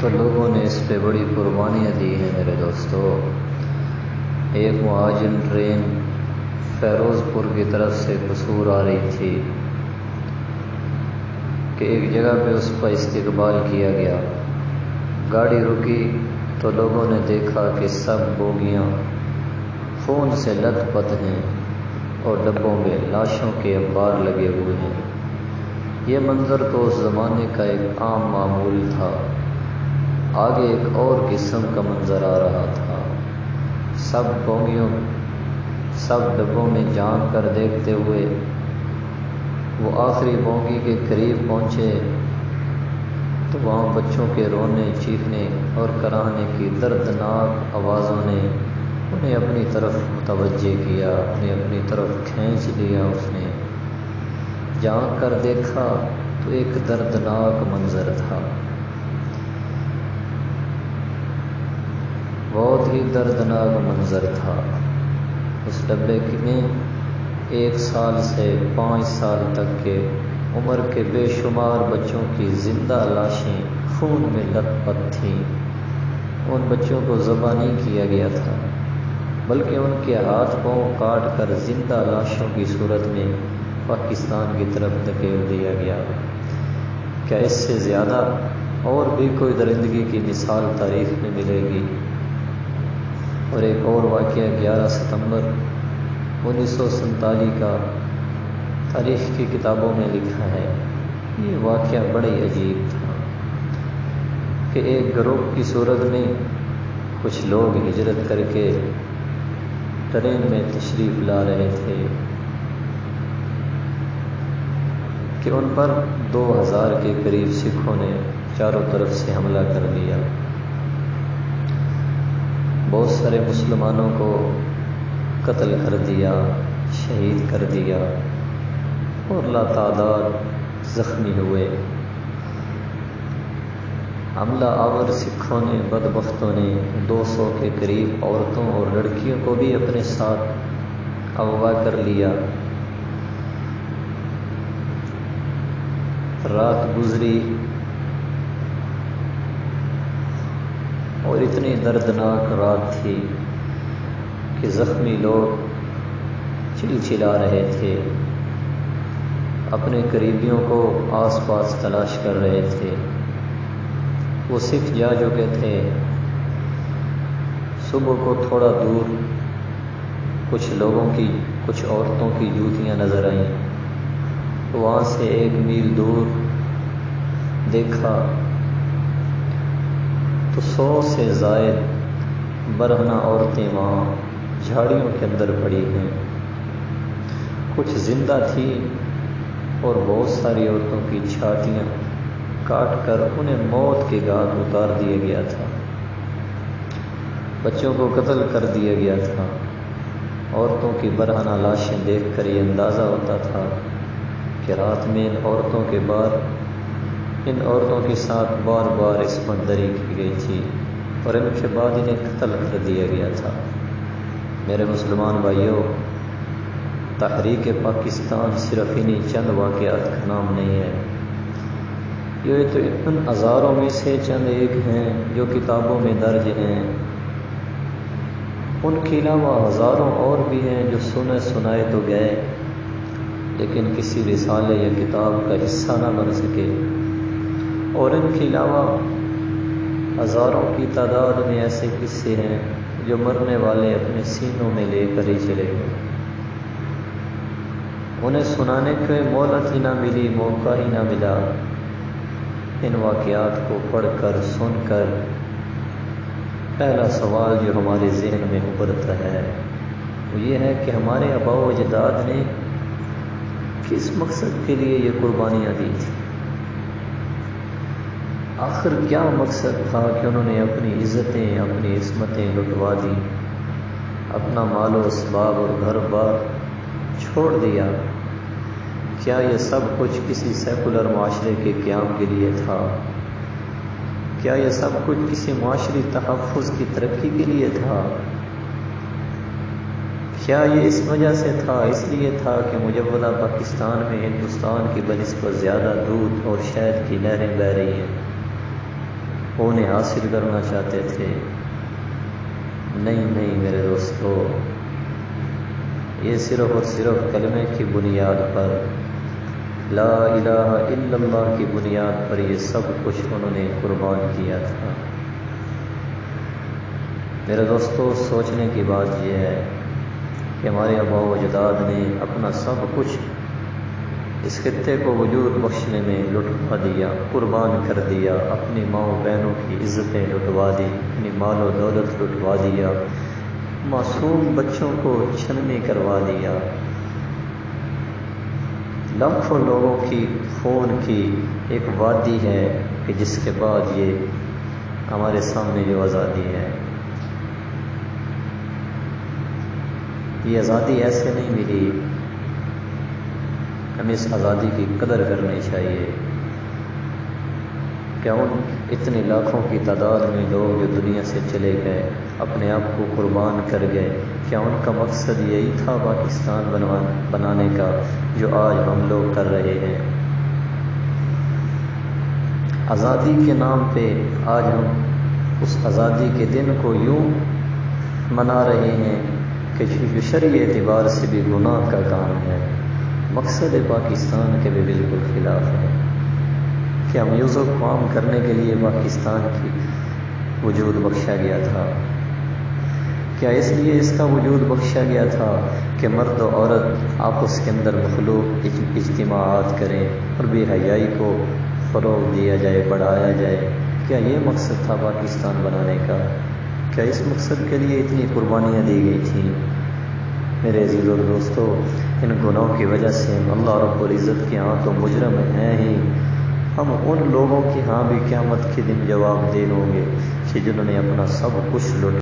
تو لوگوں نے اس پہ بڑی قربانیاں دی ہیں میرے دوستو۔ ایک مہاجن ٹرین فیروز پور کی طرف سے قصور آ رہی تھی کہ ایک جگہ پہ اس کا استقبال کیا گیا۔ گاڑی رکی تو لوگوں نے دیکھا کہ سب بوگیاں خون سے لت پت ہیں اور ڈبوں میں لاشوں کے انبار لگے ہوئے ہیں۔ یہ منظر تو اس زمانے کا ایک عام معمول تھا۔ آگے ایک اور قسم کا منظر آ رہا تھا۔ سب بوگیوں سب ڈبوں میں جان کر دیکھتے ہوئے وہ آخری بوگی کے قریب پہنچے تو وہاں بچوں کے رونے چیخنے اور کراہنے کی دردناک آوازوں نے انہیں اپنی طرف متوجہ کیا، انہیں اپنی طرف کھینچ لیا۔ اس نے جان کر دیکھا تو ایک دردناک منظر تھا، بہت ہی دردناک منظر تھا۔ اس ڈبے میں 1 سال سے 5 سال تک کے عمر کے بے شمار بچوں کی زندہ لاشیں خون میں لت پت تھیں۔ ان بچوں کو ذبح نہیں کیا گیا تھا بلکہ ان کے ہاتھ پاؤں کاٹ کر زندہ لاشوں کی صورت میں پاکستان کی طرف دھکیل دیا گیا۔ کیا اس سے زیادہ اور بھی کوئی درندگی کی مثال تاریخ میں ملے گی؟ اور ایک اور واقعہ 11 ستمبر 1947 کا تاریخ کی کتابوں میں لکھا ہے۔ یہ واقعہ بڑا ہی عجیب تھا کہ ایک گروہ کی صورت میں کچھ لوگ ہجرت کر کے ٹرین میں تشریف لا رہے تھے کہ ان پر 2000 کے قریب سکھوں نے چاروں طرف سے حملہ کر دیا۔ بہت سارے مسلمانوں کو قتل کر دیا، شہید کر دیا اور لاتعداد زخمی ہوئے۔ حملہ آور سکھوں نے، بدبختوں نے 200 کے قریب عورتوں اور لڑکیوں کو بھی اپنے ساتھ اغوا کر لیا۔ رات گزری اور اتنی دردناک رات تھی کہ زخمی لوگ چلچلا رہے تھے، اپنے قریبیوں کو آس پاس تلاش کر رہے تھے۔ وہ سکھ جا چکے تھے۔ صبح کو تھوڑا دور کچھ لوگوں کی، کچھ عورتوں کی جوتیاں نظر آئیں۔ وہاں سے 1 میل دور دیکھا تو 100 سے زائد برہنہ عورتیں وہاں جھاڑیوں کے اندر پڑی ہیں۔ کچھ زندہ تھی اور بہت ساری عورتوں کی چھاتیاں کاٹ کر انہیں موت کے گھاٹ اتار دیا گیا تھا۔ بچوں کو قتل کر دیا گیا تھا۔ عورتوں کی برہنہ لاشیں دیکھ کر یہ اندازہ ہوتا تھا کہ رات میں ان عورتوں کے ساتھ بار بار عصمت-دری کی گئی تھی اور ان کے بعد انہیں قتل کر دیا گیا تھا۔ میرے مسلمان بھائیوں، تحریک پاکستان صرف انہی چند واقعات کا نام نہیں ہے۔ یہ تو ان ہزاروں میں سے چند ایک ہیں جو کتابوں میں درج ہیں۔ ان کے علاوہ ہزاروں اور بھی ہیں جو سنائے تو گئے لیکن کسی رسالے یا کتاب کا حصہ نہ بن سکے، اور ان کے علاوہ ہزاروں کی تعداد میں ایسے قصے ہیں جو مرنے والے اپنے سینوں میں لے کر ہی چلے گئے۔ انہیں سنانے کے مہلت ہی نہ ملی، موقع ہی نہ ملا۔ ان واقعات کو پڑھ کر، سن کر پہلا سوال جو ہمارے ذہن میں ابھرتا ہے وہ یہ ہے کہ ہمارے آباء و اجداد نے کس مقصد کے لیے یہ قربانیاں دی تھیں؟ آخر کیا مقصد تھا کہ انہوں نے اپنی عزتیں، اپنی عصمتیں لٹوا دی، اپنا مال و اسباب اور گھر بار چھوڑ دیا؟ کیا یہ سب کچھ کسی سیکولر معاشرے کے قیام کے لیے تھا؟ کیا یہ سب کچھ کسی معاشری تحفظ کی ترقی کے لیے تھا؟ کیا یہ اس وجہ سے تھا، اس لیے تھا کہ مجوزہ پاکستان میں ہندوستان کی بنسبت زیادہ دودھ اور شہد کی نہریں بہہ رہی ہیں؟ وہ انہیں حاصل کرنا چاہتے تھے۔ نہیں میرے دوستو، یہ صرف اور صرف کلمے کی بنیاد پر، لا الہ الا اللہ کی بنیاد پر یہ سب کچھ انہوں نے قربان کیا تھا۔ میرے دوستو، سوچنے کی بات یہ ہے کہ ہمارے آباء و اجداد نے اپنا سب کچھ اس خطے کو وجود بخشنے میں لٹوا دیا، قربان کر دیا، اپنی ماں و بہنوں کی عزتیں لٹوا دی، اپنی مال و دولت لٹوا دیا، معصوم بچوں کو چھننی کروا دیا، لاکھوں لوگوں کی خون کی ایک وادی ہے کہ جس کے بعد یہ ہمارے سامنے جو آزادی ہے، یہ آزادی ایسے نہیں ملی۔ ہمیں اس آزادی کی قدر کرنی چاہیے۔ کیا ان اتنے لاکھوں کی تعداد میں لوگ جو دنیا سے چلے گئے، اپنے آپ کو قربان کر گئے، کیا ان کا مقصد یہی تھا پاکستان بنانے کا جو آج ہم لوگ کر رہے ہیں؟ آزادی کے نام پہ آج ہم اس آزادی کے دن کو یوں منا رہے ہیں کہ جو شرعی اعتبار سے بھی گناہ کا کام ہے، مقصد پاکستان کے بھی بالکل خلاف ہے۔ کیا میوزک کو عام کرنے کے لیے پاکستان کی وجود بخشا گیا تھا؟ کیا اس لیے اس کا وجود بخشا گیا تھا کہ مرد و عورت آپس کے اندر مخلوق اجتماعات کریں اور بے حیائی کو فروغ دیا جائے، بڑھایا جائے؟ کیا یہ مقصد تھا پاکستان بنانے کا؟ کیا اس مقصد کے لیے اتنی قربانیاں دی گئی تھیں؟ میرے عزیز اور دوستو، ان گناہوں کی وجہ سے ہم اللہ رب العزت کے ہاں تو مجرم ہیں ہی، ہم ان لوگوں کے ہاں بھی قیامت کے دن جواب دہ ہوں گے کہ جنہوں نے اپنا سب کچھ لوٹا